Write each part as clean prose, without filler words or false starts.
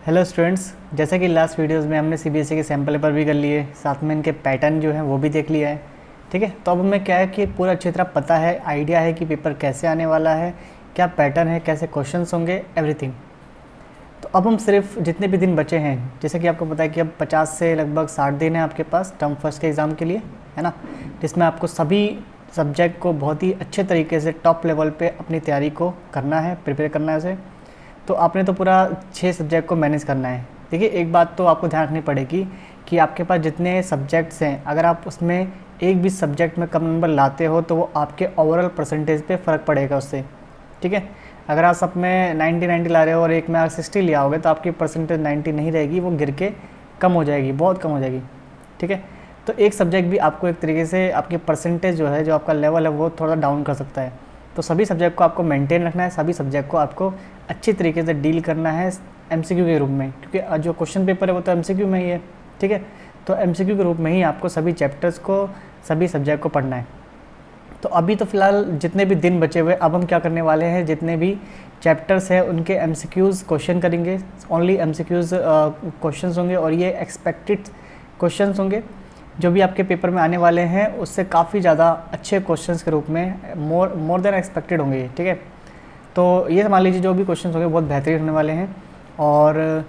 Hello students, जैसा कि last videos में हमने सीबीएसई के सैम्पल पेपर भी कर लिए, साथ में इनके पैटर्न जो है वो भी देख लिया है। ठीक है, तो अब हमें क्या है कि पूरा अच्छी तरह पता है, आइडिया है कि पेपर कैसे आने वाला है, क्या पैटर्न है, कैसे क्वेश्चंस होंगे, एवरीथिंग। तो अब हम सिर्फ जितने भी दिन बचे हैं, जैसे कि आपको पता है कि अब 50 से लगभग 60 दिन है आपके पास टर्म फर्स्ट के एग्ज़ाम के लिए, है ना, जिसमें आपको सभी सब्जेक्ट को बहुत ही अच्छे तरीके से टॉप लेवल पे अपनी तैयारी को करना है, प्रिपेयर करना है उसे। तो आपने तो पूरा 6 सब्जेक्ट को मैनेज करना है। देखिए, एक बात तो आपको ध्यान रखनी पड़ेगी कि आपके पास जितने सब्जेक्ट्स हैं, अगर आप उसमें एक भी सब्जेक्ट में कम नंबर लाते हो तो वो आपके ओवरऑल परसेंटेज पे फ़र्क पड़ेगा उससे। ठीक है, अगर आप सब में 90 ला रहे हो और एक में आप 60 लिया होगे तो आपकी परसेंटेज 90 नहीं रहेगी, वो गिर के कम हो जाएगी, बहुत कम हो जाएगी। ठीक है, तो एक सब्जेक्ट भी आपको एक तरीके से आपकी परसेंटेज जो है, जो आपका लेवल है, वो थोड़ा डाउन कर सकता है। तो सभी सब्जेक्ट को आपको मेंटेन रखना है, सभी सब्जेक्ट को आपको अच्छी तरीके से डील करना है एमसीक्यू के रूप में, क्योंकि जो क्वेश्चन पेपर है वो तो एमसीक्यू में ही है। ठीक है, तो एमसीक्यू के रूप में ही आपको सभी चैप्टर्स को, सभी सब्जेक्ट को पढ़ना है। तो अभी तो फ़िलहाल जितने भी दिन बचे हुए, अब हम क्या करने वाले हैं, जितने भी चैप्टर्स हैं उनके एमसीक्यूज़ क्वेश्चन करेंगे। ओनली एमसीक्यूज़ क्वेश्चंस होंगे और ये एक्सपेक्टेड क्वेश्चंस होंगे जो भी आपके पेपर में आने वाले हैं, उससे काफ़ी ज़्यादा अच्छे क्वेश्चंस के रूप में मोर देन एक्सपेक्टेड होंगे ये। ठीक है, तो ये मान लीजिए जो भी क्वेश्चंस होंगे बहुत बेहतरीन होने वाले हैं। और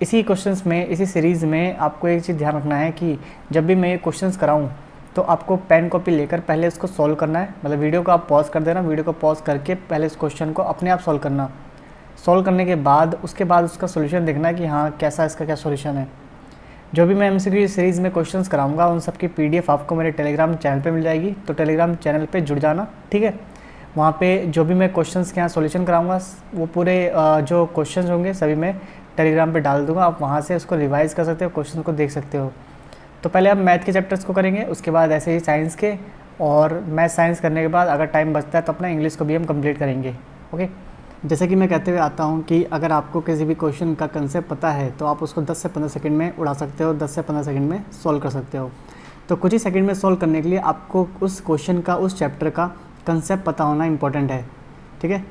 इसी क्वेश्चंस में, इसी सीरीज़ में आपको एक चीज़ ध्यान रखना है कि जब भी मैं ये क्वेश्चंस कराऊँ तो आपको पेन कॉपी लेकर पहले इसको सॉल्व करना है। मतलब वीडियो को आप पॉज कर देना, वीडियो को पॉज करके पहले इस क्वेश्चन को अपने आप सॉल्व करना। सॉल्व करने के बाद उसके बाद उसका सोल्यूशन देखना है कि हाँ कैसा इसका क्या सोल्यूशन है। जो भी मैं एमसीक्यू सीरीज़ में क्वेश्चंस कराऊंगा उन सब की पीडीएफ आपको मेरे टेलीग्राम चैनल पे मिल जाएगी, तो टेलीग्राम चैनल पे जुड़ जाना। ठीक है, वहाँ पे जो भी मैं क्वेश्चंस के यहाँ सॉल्यूशन कराऊंगा वो पूरे जो क्वेश्चंस होंगे सभी मैं टेलीग्राम पे डाल दूंगा, आप वहाँ से उसको रिवाइज़ कर सकते हो, क्वेश्चन को देख सकते हो। तो पहले आप मैथ के चैप्टर्स को करेंगे, उसके बाद ऐसे ही साइंस के, और मैथ साइंस करने के बाद अगर टाइम बचता है तो अपना इंग्लिश को भी हम कंप्लीट करेंगे। ओके, जैसे कि मैं कहते हुए आता हूँ कि अगर आपको किसी भी क्वेश्चन का कंसेप्ट पता है तो आप उसको 10 से 15 सेकंड में उड़ा सकते हो, 10 से 15 सेकंड में सॉल्व कर सकते हो। तो कुछ ही सेकंड में सॉल्व करने के लिए आपको उस क्वेश्चन का, उस चैप्टर का कंसेप्ट पता होना इंपॉर्टेंट है। ठीक है,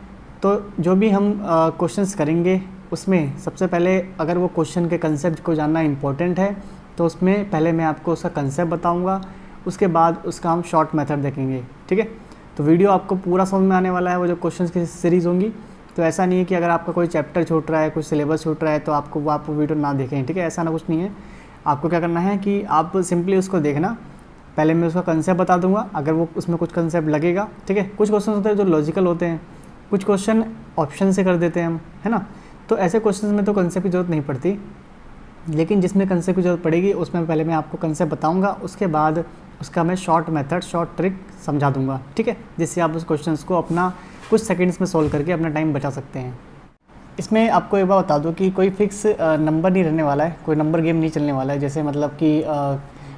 तो जो भी हम क्वेश्चंस करेंगे उसमें सबसे पहले अगर वो क्वेश्चन के कंसेप्ट को जानना इंपॉर्टेंट है तो उसमें पहले मैं आपको उसका कंसेप्ट बताऊँगा, उसके बाद उसका हम शॉर्ट मेथड देखेंगे। ठीक है, तो वीडियो आपको पूरा समझ में आने वाला है, वो जो क्वेश्चंस की सीरीज़ होंगी। तो ऐसा नहीं है कि अगर आपका कोई चैप्टर छूट रहा है, कुछ सिलेबस छूट रहा है तो आपको आप वीडियो ना देखें। ठीक है, ऐसा ना कुछ नहीं है। आपको क्या करना है कि आप सिंपली उसको देखना, पहले मैं उसका कंसेप्ट बता दूंगा, अगर वो उसमें कुछ कंसेप्ट लगेगा। ठीक है, कुछ क्वेश्चन होते हैं जो लॉजिकल होते हैं, कुछ क्वेश्चन ऑप्शन से कर देते हैं हम, है ना। तो ऐसे क्वेश्चन में तो कंसेप्ट की ज़रूरत नहीं पड़ती, लेकिन जिसमें कंसेप्ट की ज़रूरत पड़ेगी उसमें पहले मैं आपको कंसेप्ट बताऊँगा, उसके बाद उसका मैं शॉर्ट मेथड, शॉर्ट ट्रिक समझा दूँगा। ठीक है, जिससे आप उस क्वेश्चन को अपना कुछ सेकंड्स में सॉल्व करके अपना टाइम बचा सकते हैं। इसमें आपको एक बात बता दूं कि कोई फिक्स नंबर नहीं रहने वाला है, कोई नंबर गेम नहीं चलने वाला है। जैसे मतलब कि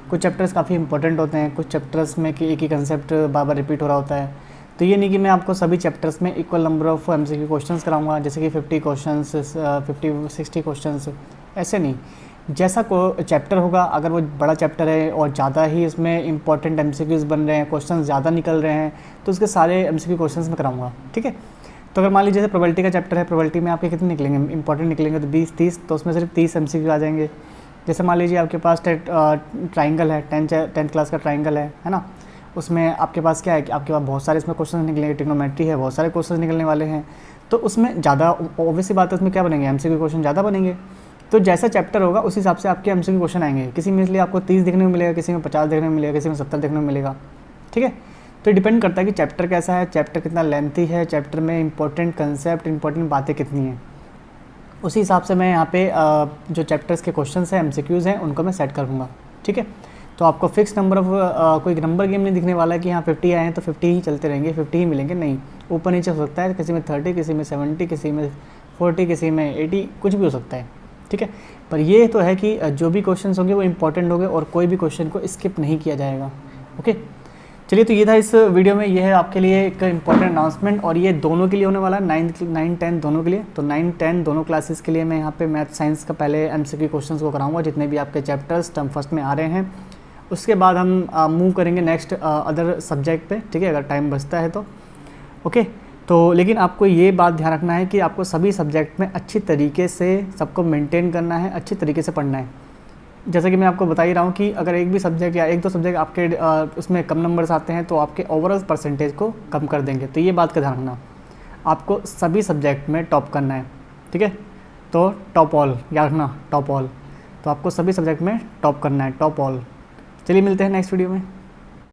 कुछ चैप्टर्स काफ़ी इंपॉर्टेंट होते हैं, कुछ चैप्टर्स में कि एक ही कंसेप्ट बार बार रिपीट हो रहा होता है। तो ये नहीं कि मैं आपको सभी चैप्टर्स में equal number of MCQ questions कराऊंगा, जैसे कि 50 क्वेश्चंस, 50-60 क्वेश्चंस, ऐसे नहीं। जैसा को चैप्टर होगा, अगर वो बड़ा चैप्टर है और ज़्यादा ही इसमें इंपॉर्टेंट एमसीक्यूज़ बन रहे हैं, क्वेश्चन ज़्यादा निकल रहे हैं, तो उसके सारे एमसीक्यू क्वेश्चंस में कराऊंगा। ठीक है, तो अगर मान लीजिए जैसे प्रोबेबिलिटी का चैप्टर है, प्रोबेबिलिटी में आपके कितने निकलेंगे, इंपॉर्टेंट निकलेंगे तो 20-30, तो उसमें सिर्फ 30 एमसीक्यू आ जाएंगे। जैसे मान लीजिए आपके पास ट्राइंगल है, 10th क्लास का ट्राइंगल है ना, उसमें आपके पास क्या है कि आपके पास बहुत सारे इसमें क्वेश्चन निकलेंगे, ट्रिग्नोमेट्री है, बहुत सारे क्वेश्चन निकलने वाले हैं। तो उसमें ज़्यादा ऑब्वियस बात है, उसमें क्या बनेंगे, एमसीक्यू क्वेश्चन ज़्यादा बनेंगे। तो जैसा चैप्टर होगा उस हिसाब से आपके एमसीक्यू क्वेश्चन आएंगे। किसी में इसलिए आपको 30 देखने को मिलेगा, किसी में 50 देखने को मिलेगा, किसी में 70 देखने को मिलेगा। ठीक है, तो डिपेंड करता है कि चैप्टर कैसा है, चैप्टर कितना लेंथी है, चैप्टर में इंपॉर्टेंट कंसेप्ट, इंपॉर्टेंट बातें कितनी हैं। उसी हिसाब से मैं यहाँ पे जो चैप्टर्स के क्वेश्चंस हैं, एमसीक्यूज़ हैं, उनको मैं सेट करूँगा। ठीक है, तो आपको फिक्स नंबर ऑफ कोई नंबर गेम नहीं दिखने वाला है कि यहाँ 50 आए हैं तो 50 ही चलते रहेंगे, 50 ही मिलेंगे, नहीं, ऊपर नीचे हो सकता है, किसी में 30, किसी में 70, किसी में 40, किसी में 80, कुछ भी हो सकता है। ठीक है, पर ये तो है कि जो भी क्वेश्चंस होंगे वो इंपॉर्टेंट होंगे और कोई भी क्वेश्चन को स्किप नहीं किया जाएगा। ओके, चलिए, तो ये था इस वीडियो में, ये है आपके लिए एक इंपॉर्टेंट अनाउंसमेंट, और ये दोनों के लिए होने वाला है, 9, 10 दोनों के लिए। तो 9, 10 दोनों क्लासेस के लिए मैं यहाँ पे मैथ साइंस का पहले एमसीक्यू क्वेश्चंस को कराऊंगा, जितने भी आपके चैप्टर्स टर्म फर्स्ट में आ रहे हैं। उसके बाद हम मूव करेंगे नेक्स्ट अदर सब्जेक्ट पे। ठीक है, अगर टाइम बचता है तो। ओके, तो लेकिन आपको ये बात ध्यान रखना है कि आपको सभी सब्जेक्ट में अच्छी तरीके से सबको मेंटेन करना है, अच्छी तरीके से पढ़ना है। जैसे कि मैं आपको बता ही रहा हूँ कि अगर एक भी सब्जेक्ट या एक दो सब्जेक्ट आपके उसमें कम नंबर्स आते हैं तो आपके ओवरऑल परसेंटेज को कम कर देंगे। तो ये बात का ध्यान रखना, आपको सभी सब्जेक्ट में टॉप करना है, ठीक है। तो टॉप ऑल याद रखना, टॉप ऑल। तो आपको सभी सब्जेक्ट में टॉप करना है, टॉप ऑल। चलिए मिलते हैं नेक्स्ट वीडियो में।